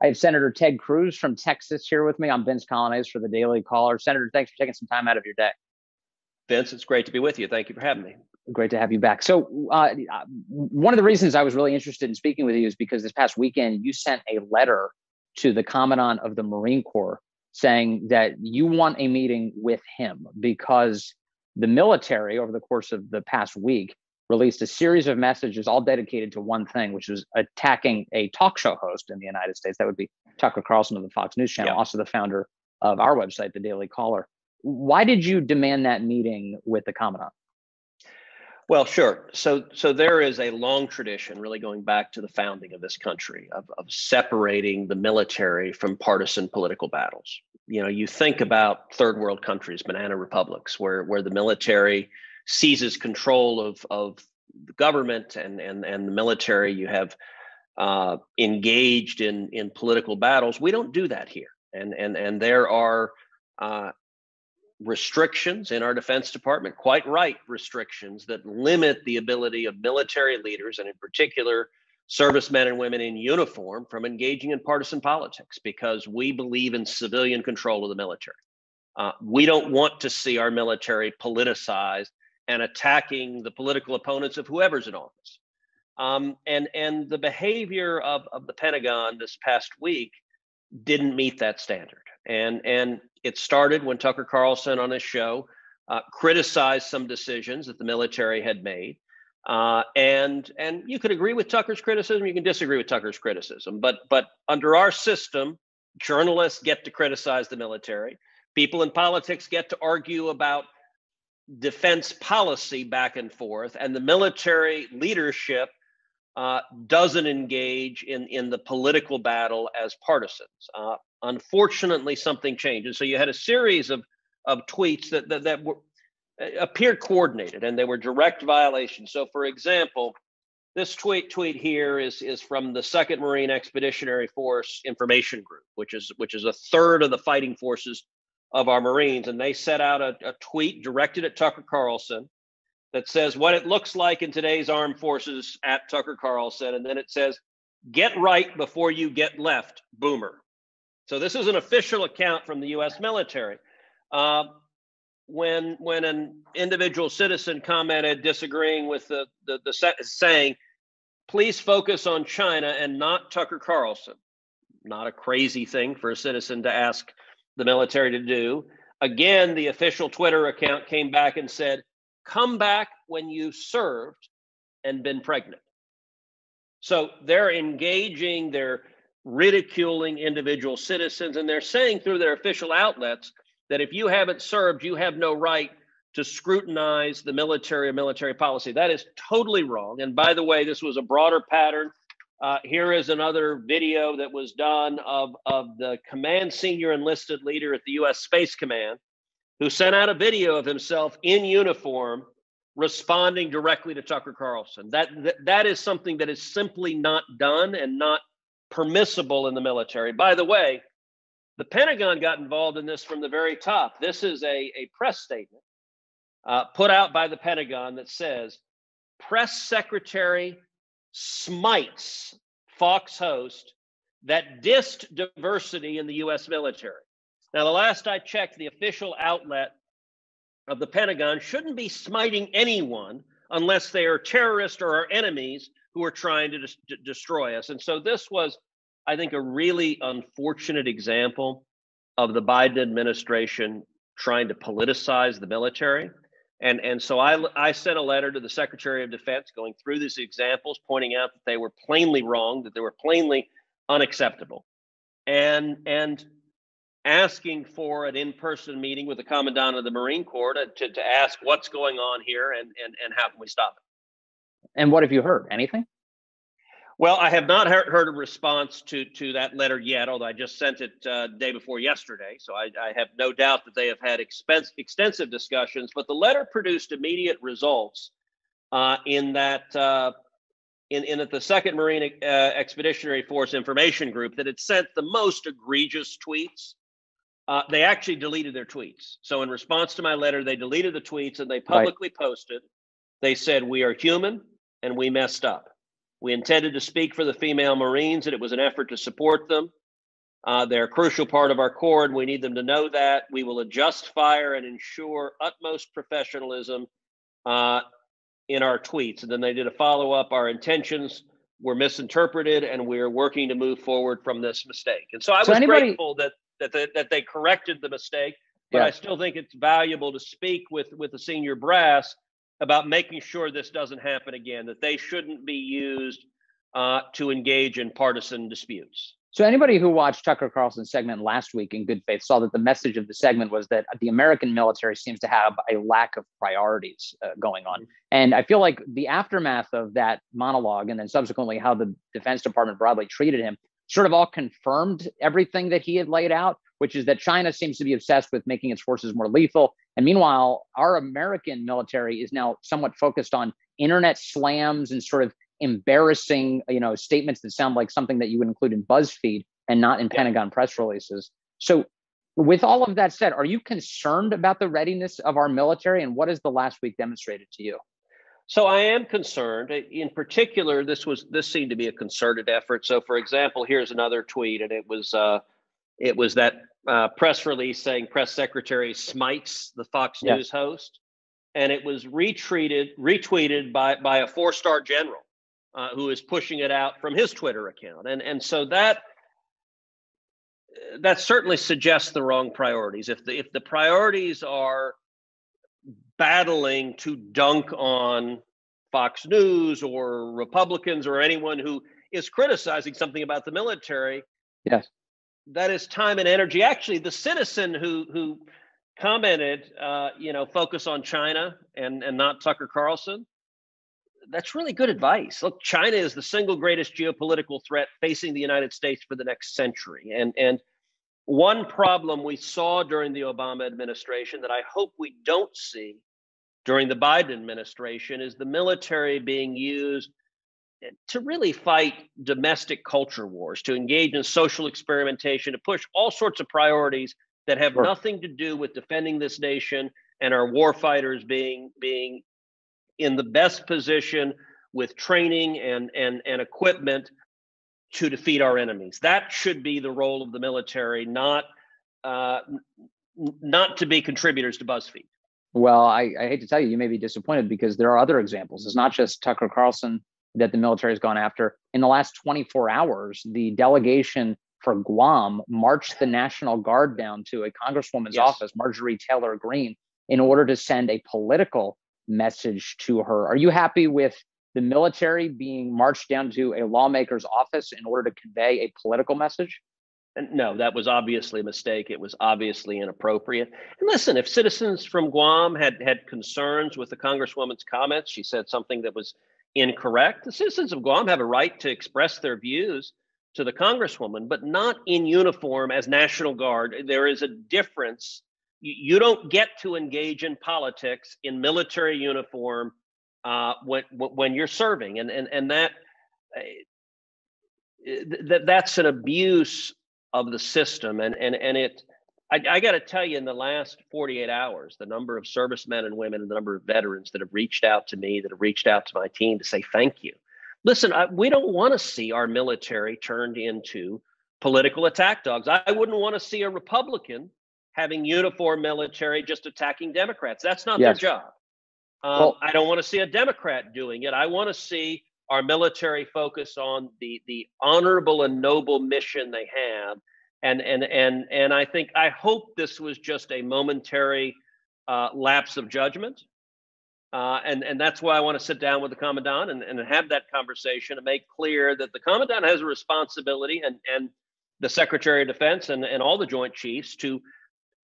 I have Senator Ted Cruz from Texas here with me. I'm Vince Colonnese for the Daily Caller. Senator, thanks for taking some time out of your day. Vince, it's great to be with you. Thank you for having me. Great to have you back. So one of the reasons I was really interested in speaking with you is because this past weekend, you sent a letter to the Commandant of the Marine Corps saying that you want a meeting with him because the military, over the course of the past week, released a series of messages all dedicated to one thing, which was attacking a talk show host in the United States. That would be Tucker Carlson of the Fox News Channel, also the founder of our website, The Daily Caller. Why did you demand that meeting with the Commandant? Well, sure. So there is a long tradition, really going back to the founding of this country, of separating the military from partisan political battles. You know, you think about third world countries, banana republics, where the military seizes control of the government and the military. You have engaged in political battles. We don't do that here, and there are restrictions in our Defense Department, quite right restrictions that limit the ability of military leaders, and in particular servicemen and women in uniform, from engaging in partisan politics, because we believe in civilian control of the military. We don't want to see our military politicized and attacking the political opponents of whoever's in office. And the behavior of the Pentagon this past week didn't meet that standard. And it started when Tucker Carlson on his show criticized some decisions that the military had made. And you could agree with Tucker's criticism, you can disagree with Tucker's criticism, but under our system, journalists get to criticize the military. People in politics get to argue about defense policy back and forth, and the military leadership doesn't engage in the political battle as partisans. Unfortunately, something changed. And so you had a series of tweets that were appeared coordinated, and they were direct violations. So, for example, this tweet here is from the 2nd Marine Expeditionary Force Information Group, which is a third of the fighting forces of our Marines. And they set out a tweet directed at Tucker Carlson that says what it looks like in today's armed forces at Tucker Carlson. And then it says, "Get right before you get left, boomer." So this is an official account from the U.S. military. When an individual citizen commented disagreeing with the saying, "Please focus on China and not Tucker Carlson." Not a crazy thing for a citizen to ask the military to do. Again, the official Twitter account came back and said, "Come back when you served and been pregnant." So they're engaging, they're ridiculing individual citizens, and they're saying through their official outlets that if you haven't served, you have no right to scrutinize the military or military policy. That is totally wrong. And by the way, this was a broader pattern. Here is another video that was done of the command senior enlisted leader at the U.S. Space Command, who sent out a video of himself in uniform responding directly to Tucker Carlson. That is something that is simply not done and not permissible in the military. By the way, the Pentagon got involved in this from the very top. This is a press statement put out by the Pentagon that says, "Press Secretary smites Fox host that dissed diversity in the U.S. military." Now, the last I checked, the official outlet of the Pentagon shouldn't be smiting anyone unless they are terrorists or our enemies who are trying to destroy us. And so this was, I think, a really unfortunate example of the Biden administration trying to politicize the military. And so I sent a letter to the Secretary of Defense going through these examples, pointing out that they were plainly wrong, that they were plainly unacceptable, and asking for an in-person meeting with the Commandant of the Marine Corps to ask what's going on here and how can we stop it. And what have you heard? Anything? Well, I have not heard a response to that letter yet, although I just sent it day before yesterday. So I have no doubt that they have had extensive discussions. But the letter produced immediate results in that the 2nd Marine Expeditionary Force Information Group that had sent the most egregious tweets. They actually deleted their tweets. So in response to my letter, they deleted the tweets and they publicly posted. They said, "We are human and we messed up. We intended to speak for the female Marines, and it was an effort to support them. They're a crucial part of our core, and we need them to know that. We will adjust fire and ensure utmost professionalism in our tweets. And then they did a follow-up. Our intentions were misinterpreted, and we're working to move forward from this mistake. And so I was grateful that they corrected the mistake, but I still think it's valuable to speak with the senior brass about making sure this doesn't happen again, that they shouldn't be used to engage in partisan disputes. So anybody who watched Tucker Carlson's segment last week in good faith saw that the message of the segment was that the American military seems to have a lack of priorities going on. And I feel like the aftermath of that monologue and then subsequently how the Defense Department broadly treated him sort of all confirmed everything that he had laid out, which is that China seems to be obsessed with making its forces more lethal. And meanwhile, our American military is now somewhat focused on internet slams and sort of embarrassing, statements that sound like something that you would include in BuzzFeed and not in Pentagon press releases. So with all of that said, are you concerned about the readiness of our military, and what has the last week demonstrated to you? So I am concerned. In particular, this seemed to be a concerted effort. So for example, here's another tweet, and it was that press release saying press secretary smites the Fox News host, and it was retweeted by a 4-star general who is pushing it out from his Twitter account, and so that certainly suggests the wrong priorities. If the priorities are battling to dunk on Fox News or Republicans or anyone who is criticizing something about the military, that is time and energy. Actually, the citizen who commented, focus on China and not Tucker Carlson, that's really good advice. Look, China is the single greatest geopolitical threat facing the United States for the next century. And one problem we saw during the Obama administration that I hope we don't see during the Biden administration is the military being used to really fight domestic culture wars, to engage in social experimentation, to push all sorts of priorities that have nothing to do with defending this nation and our warfighters being in the best position with training and equipment to defeat our enemies. That should be the role of the military, not to be contributors to BuzzFeed. Well, I hate to tell you, you may be disappointed because there are other examples. It's not just Tucker Carlson that the military has gone after. In the last 24 hours, the delegation for Guam marched the National Guard down to a congresswoman's office, Marjorie Taylor Greene, in order to send a political message to her. Are you happy with the military being marched down to a lawmaker's office in order to convey a political message? And no, that was obviously a mistake. It was obviously inappropriate. And listen, if citizens from Guam had concerns with the congresswoman's comments, she said something that was incorrect, the citizens of Guam have a right to express their views to the congresswoman, but not in uniform as National Guard. There is a difference. You don't get to engage in politics in military uniform when you're serving, and that's an abuse of the system. And I got to tell you, in the last 48 hours, the number of servicemen and women and the number of veterans that have reached out to me, that have reached out to my team to say thank you. Listen, we don't want to see our military turned into political attack dogs. I wouldn't want to see a Republican having uniform military just attacking Democrats. That's not their job. I don't want to see a Democrat doing it. I want to see our military focus on the honorable and noble mission they have. And I hope this was just a momentary lapse of judgment. And that's why I want to sit down with the Commandant and have that conversation and make clear that the Commandant has a responsibility, and the Secretary of Defense and all the Joint Chiefs, to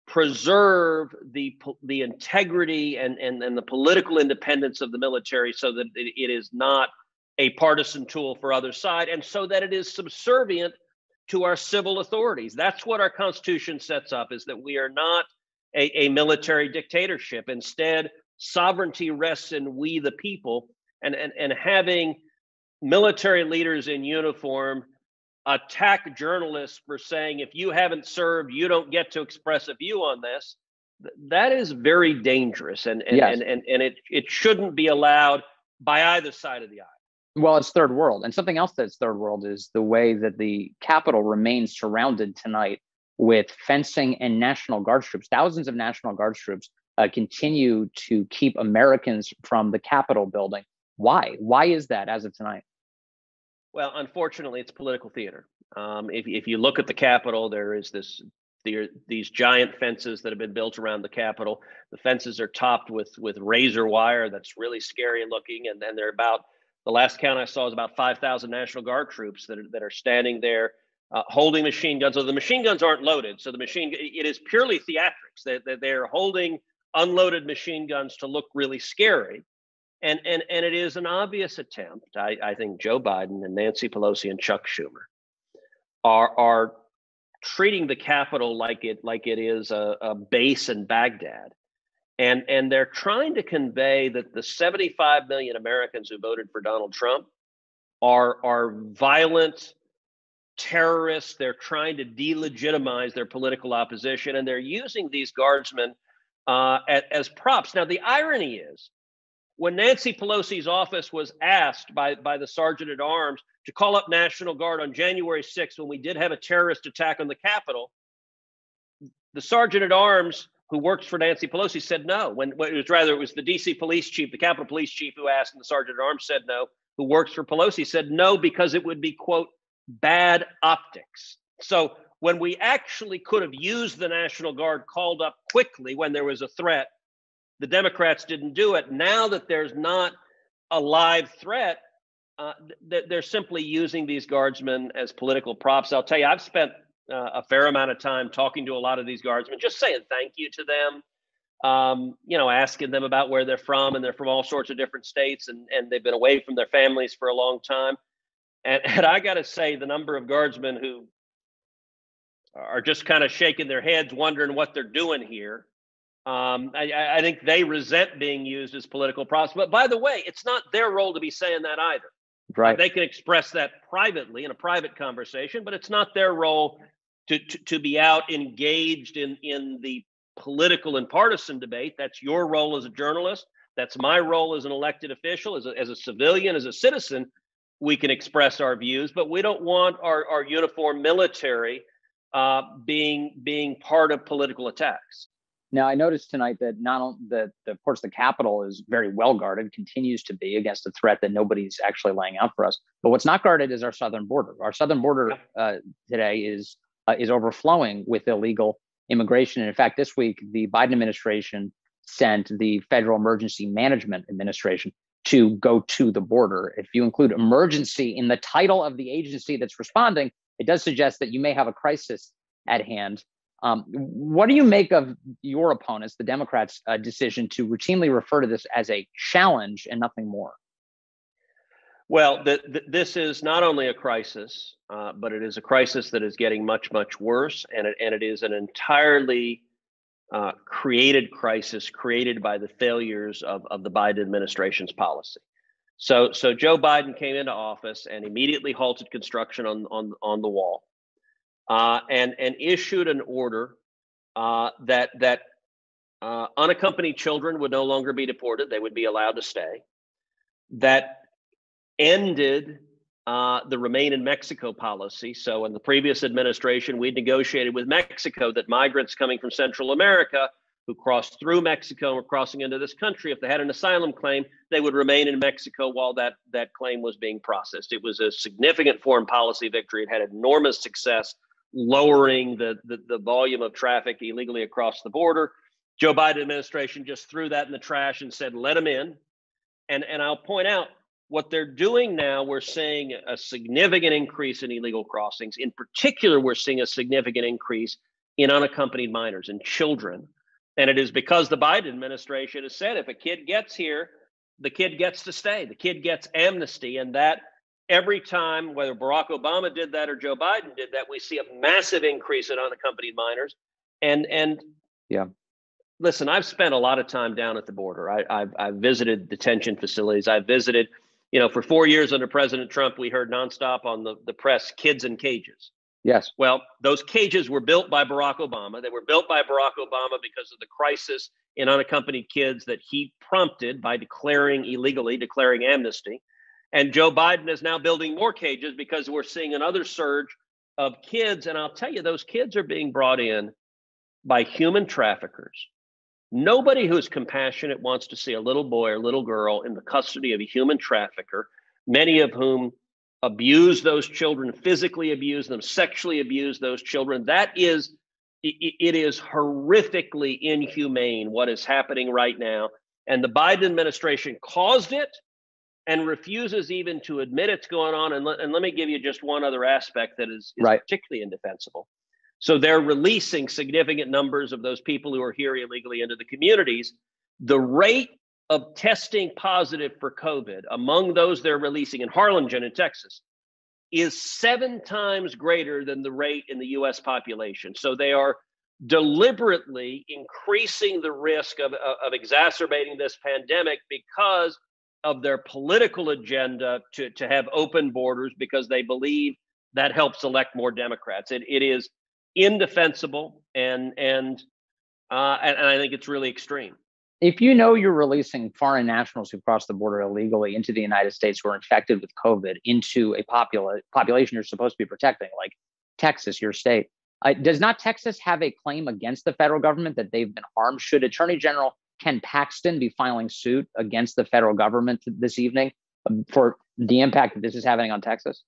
preserve the integrity and the political independence of the military, so that it is not a partisan tool for other side, and so that it is subservient to our civil authorities. That's what our Constitution sets up, is that we are not a military dictatorship. Instead, sovereignty rests in we the people, and having military leaders in uniform attack journalists for saying, if you haven't served, you don't get to express a view on this. That is very dangerous, and it shouldn't be allowed by either side of the aisle. Well, it's third world. And something else that's third world is the way that the Capitol remains surrounded tonight with fencing and National Guard troops. Thousands of National Guard troops continue to keep Americans from the Capitol building. Why? Why is that as of tonight? Well, unfortunately, it's political theater. If you look at the Capitol, there is these giant fences that have been built around the Capitol. The fences are topped with razor wire that's really scary looking, and then they're about, the last count I saw is about 5,000 National Guard troops that are standing there holding machine guns. So the machine guns aren't loaded, so it is purely theatrics. They're holding unloaded machine guns to look really scary. And it is an obvious attempt. I think Joe Biden and Nancy Pelosi and Chuck Schumer are treating the Capitol like it is a base in Baghdad, and they're trying to convey that the 75 million Americans who voted for Donald Trump are violent terrorists. They're trying to delegitimize their political opposition, and they're using these guardsmen as props. Now, the irony is, when Nancy Pelosi's office was asked by the Sergeant at Arms to call up National Guard on January 6th, when we did have a terrorist attack on the Capitol, the Sergeant at Arms who works for Nancy Pelosi said no. When it was the DC police chief, the Capitol police chief who asked, and the Sergeant at Arms said no, who works for Pelosi said no, because it would be, quote, bad optics. So when we actually could have used the National Guard called up quickly when there was a threat, the Democrats didn't do it. Now that there's not a live threat, they're simply using these guardsmen as political props. I'll tell you, I've spent a fair amount of time talking to a lot of these guardsmen, just saying thank you to them, asking them about where they're from, and they're from all sorts of different states, and they've been away from their families for a long time. And I got to say, the number of guardsmen who are just kind of shaking their heads, wondering what they're doing here, I think they resent being used as political props. But by the way, it's not their role to be saying that either. Right. They can express that privately in a private conversation, but it's not their role to be out engaged in the political and partisan debate. That's your role as a journalist. That's my role as an elected official, as a civilian, as a citizen. We can express our views, but we don't want our uniformed military being part of political attacks. Now, I noticed tonight that not only of course, the Capitol is very well guarded, continues to be, against a threat that nobody's actually laying out for us. But what's not guarded is our southern border. Our southern border today is overflowing with illegal immigration. And in fact, this week, the Biden administration sent the Federal Emergency Management Administration to go to the border. If you include emergency in the title of the agency that's responding, it does suggest that you may have a crisis at hand. What do you make of your opponents, the Democrats' decision to routinely refer to this as a challenge and nothing more? Well, this is not only a crisis, but it is a crisis that is getting much, much worse, and it is an entirely created crisis created by the failures of the Biden administration's policy. So Joe Biden came into office and immediately halted construction on the wall. And issued an order that unaccompanied children would no longer be deported; they would be allowed to stay. That ended the Remain in Mexico policy. So in the previous administration, we negotiated with Mexico that migrants coming from Central America who crossed through Mexico and were crossing into this country, if they had an asylum claim, they would remain in Mexico while that claim was being processed. It was a significant foreign policy victory. It had enormous success lowering the volume of traffic illegally across the border. Joe Biden administration just threw that in the trash and said, let them in. And I'll point out what they're doing now. We're seeing a significant increase in illegal crossings. In particular, we're seeing a significant increase in unaccompanied minors and children. And it is because the Biden administration has said, if a kid gets here, the kid gets to stay. The kid gets amnesty. And that every time, whether Barack Obama did that or Joe Biden did that, we see a massive increase in unaccompanied minors. And yeah, listen, I've spent a lot of time down at the border. I've visited detention facilities. I've visited, for 4 years under President Trump, we heard nonstop on the press, kids in cages. Yes. Well, those cages were built by Barack Obama. They were built by Barack Obama because of the crisis in unaccompanied kids that he prompted by declaring amnesty. And Joe Biden is now building more cages because we're seeing another surge of kids. And I'll tell you, those kids are being brought in by human traffickers. Nobody who's compassionate wants to see a little boy or little girl in the custody of a human trafficker, many of whom abuse those children, physically abuse them, sexually abuse those children. It is horrifically inhumane what is happening right now. And the Biden administration caused it and refuses even to admit it's going on. And let me give you just one other aspect that is Right. particularly indefensible. So they're releasing significant numbers of those people who are here illegally into the communities. The rate of testing positive for COVID among those they're releasing in Harlingen in Texas is 7 times greater than the rate in the US population. So they are deliberately increasing the risk of exacerbating this pandemic because of their political agenda to have open borders, because they believe that helps elect more Democrats. It is indefensible, and I think it's really extreme. If you know you're releasing foreign nationals who cross the border illegally into the United States who are infected with COVID into a population you're supposed to be protecting, like Texas, your state, does not Texas have a claim against the federal government that they've been harmed? Should Attorney General Ken Paxton be filing suit against the federal government this evening for the impact that this is having on Texas?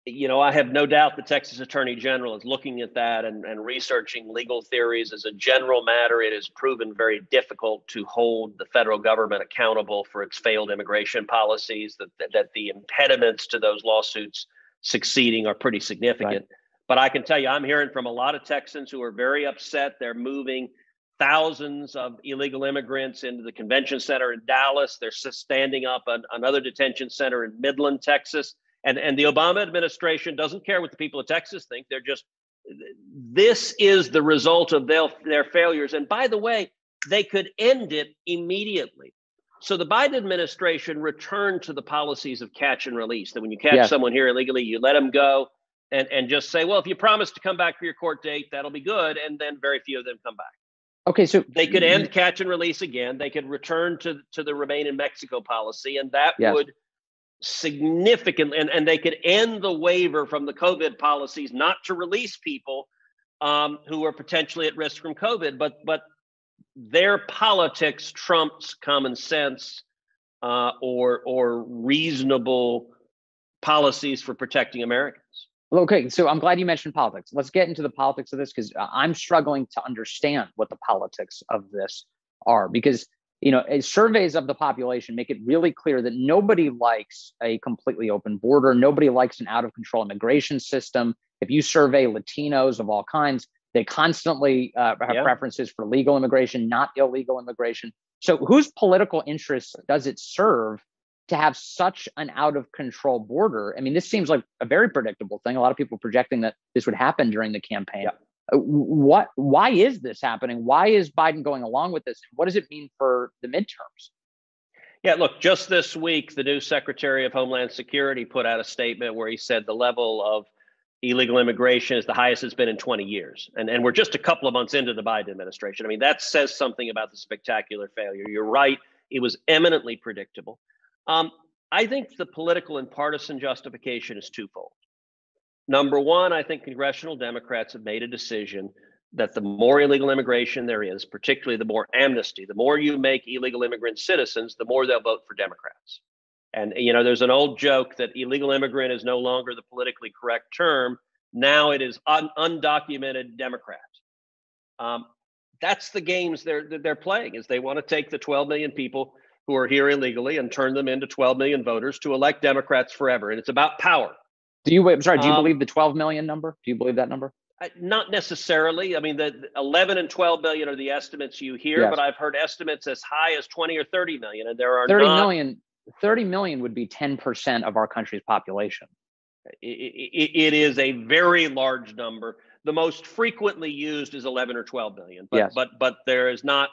You know, I have no doubt the Texas Attorney General is looking at that and researching legal theories. As a general matter, it has proven very difficult to hold the federal government accountable for its failed immigration policies, that the impediments to those lawsuits succeeding are pretty significant. Right. But I can tell you, I'm hearing from a lot of Texans who are very upset. They're moving thousands of illegal immigrants into the convention center in Dallas. They're standing up another detention center in Midland, Texas. And the Obama administration doesn't care what the people of Texas think. They're just, this is the result of their failures. And by the way, they could end it immediately. So the Biden administration returned to the policies of catch and release, that when you catch someone here illegally, you let them go and just say, well, if you promise to come back for your court date, that'll be good. And then very few of them come back. Okay, so they could end catch and release again. They could return to the Remain in Mexico policy, and that would significantly, and they could end the waiver from the COVID policies not to release people who are potentially at risk from COVID, but their politics trumps common sense or reasonable policies for protecting Americans. Okay, so I'm glad you mentioned politics. Let's get into the politics of this, because I'm struggling to understand what the politics of this are, because surveys of the population make it really clear that nobody likes a completely open border. Nobody likes an out of control immigration system. If you survey Latinos of all kinds, they constantly have preferences for legal immigration, not illegal immigration. So whose political interests does it serve to have such an out of control border? I mean, this seems like a very predictable thing. A lot of people projecting that this would happen during the campaign. Yeah. Why is this happening? Why is Biden going along with this? What does it mean for the midterms? Yeah, look, just this week, the new Secretary of Homeland Security put out a statement where he said the level of illegal immigration is the highest it's been in 20 years. And we're just a couple of months into the Biden administration. I mean, that says something about the spectacular failure. You're right. It was eminently predictable. I think the political and partisan justification is twofold. Number one, I think congressional Democrats have made a decision that the more illegal immigration there is, particularly the more amnesty, the more you make illegal immigrant citizens, the more they'll vote for Democrats. And, there's an old joke that illegal immigrant is no longer the politically correct term. Now it is undocumented Democrat. That's the games they're playing, is they want to take the 12 million people who are here illegally and turn them into 12 million voters to elect Democrats forever. And it's about power. Do you believe the 12 million number? Do you believe that number? Not necessarily. I mean, the 11 and 12 million are the estimates you hear, but I've heard estimates as high as 20 or 30 million. And there are 30 million would be 10% of our country's population. It is a very large number. The most frequently used is 11 or 12 million, but there is not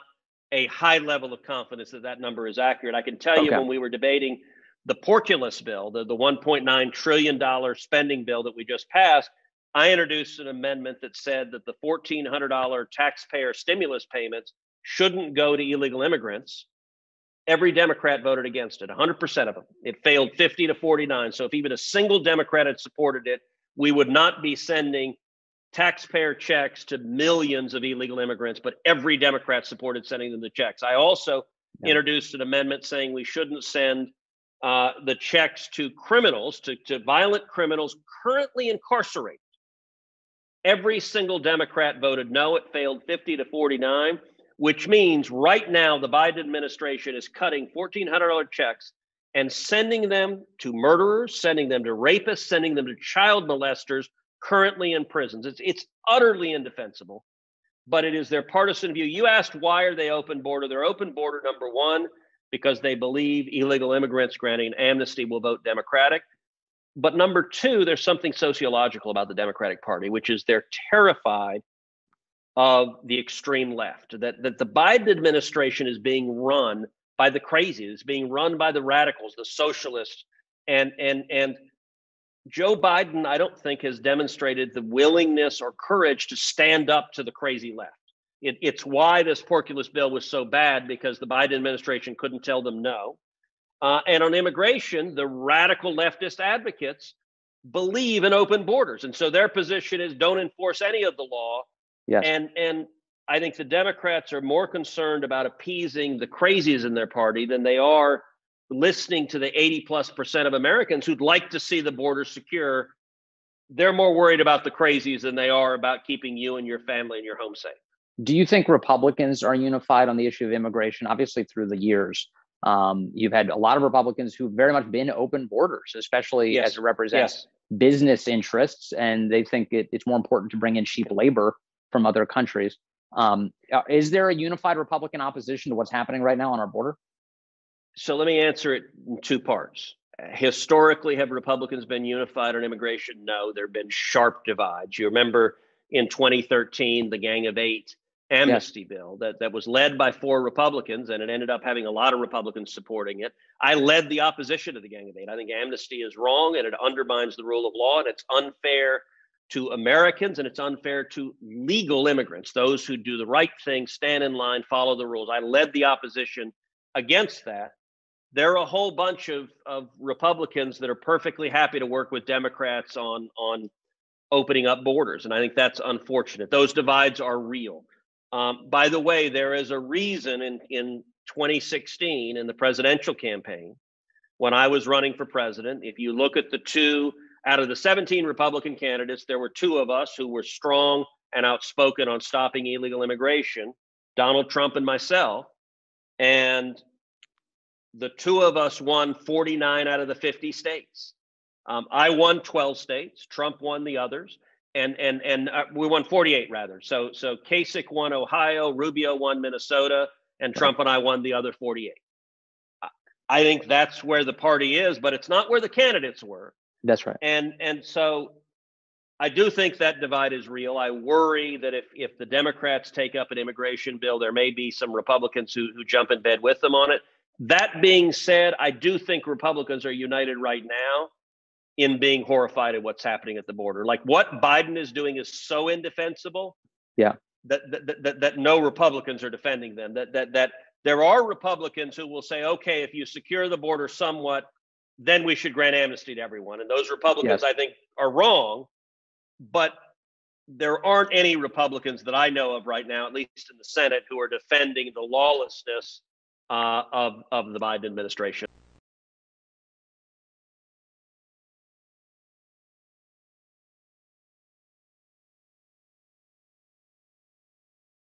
a high level of confidence that number is accurate. I can tell you, when we were debating the Porculus bill, the $1.9 trillion spending bill that we just passed, I introduced an amendment that said that the $1,400 taxpayer stimulus payments shouldn't go to illegal immigrants. Every Democrat voted against it, 100% of them. It failed 50 to 49. So if even a single Democrat had supported it, we would not be sending taxpayer checks to millions of illegal immigrants, but every Democrat supported sending them the checks. I also introduced an amendment saying we shouldn't send the checks to criminals, to violent criminals currently incarcerated. Every single Democrat voted no. It failed 50 to 49, which means right now the Biden administration is cutting $1,400 checks and sending them to murderers, sending them to rapists, sending them to child molesters currently in prisons. It's utterly indefensible, but it is their partisan view. You asked, why are they open border? They're open border, number one, because they believe illegal immigrants granting amnesty will vote Democratic. But number two, there's something sociological about the Democratic Party, which is they're terrified of the extreme left, that the Biden administration is being run by the crazy, it's being run by the radicals, the socialists, and Joe Biden, I don't think, has demonstrated the willingness or courage to stand up to the crazy left. It's why this porculus bill was so bad, because the Biden administration couldn't tell them no. And on immigration, the radical leftist advocates believe in open borders. And so their position is don't enforce any of the law. Yes. And I think the Democrats are more concerned about appeasing the crazies in their party than they are listening to the 80+% of Americans who'd like to see the border secure. They're more worried about the crazies than they are about keeping you and your family and your home safe. Do you think Republicans are unified on the issue of immigration? Obviously, through the years, you've had a lot of Republicans who've very much been open borders, especially as it represents business interests, and they think it's more important to bring in cheap labor from other countries. Is there a unified Republican opposition to what's happening right now on our border? So let me answer it in two parts. Historically, have Republicans been unified on immigration? No, there have been sharp divides. You remember in 2013, the Gang of Eight amnesty bill that was led by 4 Republicans, and it ended up having a lot of Republicans supporting it. I led the opposition to the Gang of Eight. I think amnesty is wrong, and it undermines the rule of law, and it's unfair to Americans, and it's unfair to legal immigrants, those who do the right thing, stand in line, follow the rules. I led the opposition against that. There are a whole bunch of Republicans that are perfectly happy to work with Democrats on opening up borders, and I think that's unfortunate. Those divides are real. By the way, there is a reason in 2016 in the presidential campaign, when I was running for president, if you look at the 2 out of the 17 Republican candidates, there were 2 of us who were strong and outspoken on stopping illegal immigration, Donald Trump and myself. And the 2 of us won 49 out of the 50 states. I won 12 states. Trump won the others. And we won 48 rather. So Kasich won Ohio, Rubio won Minnesota, and Trump and I won the other 48. I think that's where the party is, but it's not where the candidates were. That's right. And so I do think that divide is real. I worry that if the Democrats take up an immigration bill, there may be some Republicans who jump in bed with them on it. That being said, I do think Republicans are united right now in being horrified at what's happening at the border. Like what Biden is doing is so indefensible. That no Republicans are defending them. That there are Republicans who will say, okay, if you secure the border somewhat, then we should grant amnesty to everyone. And those Republicans, I think, are wrong. But there aren't any Republicans that I know of right now, at least in the Senate, who are defending the lawlessness of the Biden administration.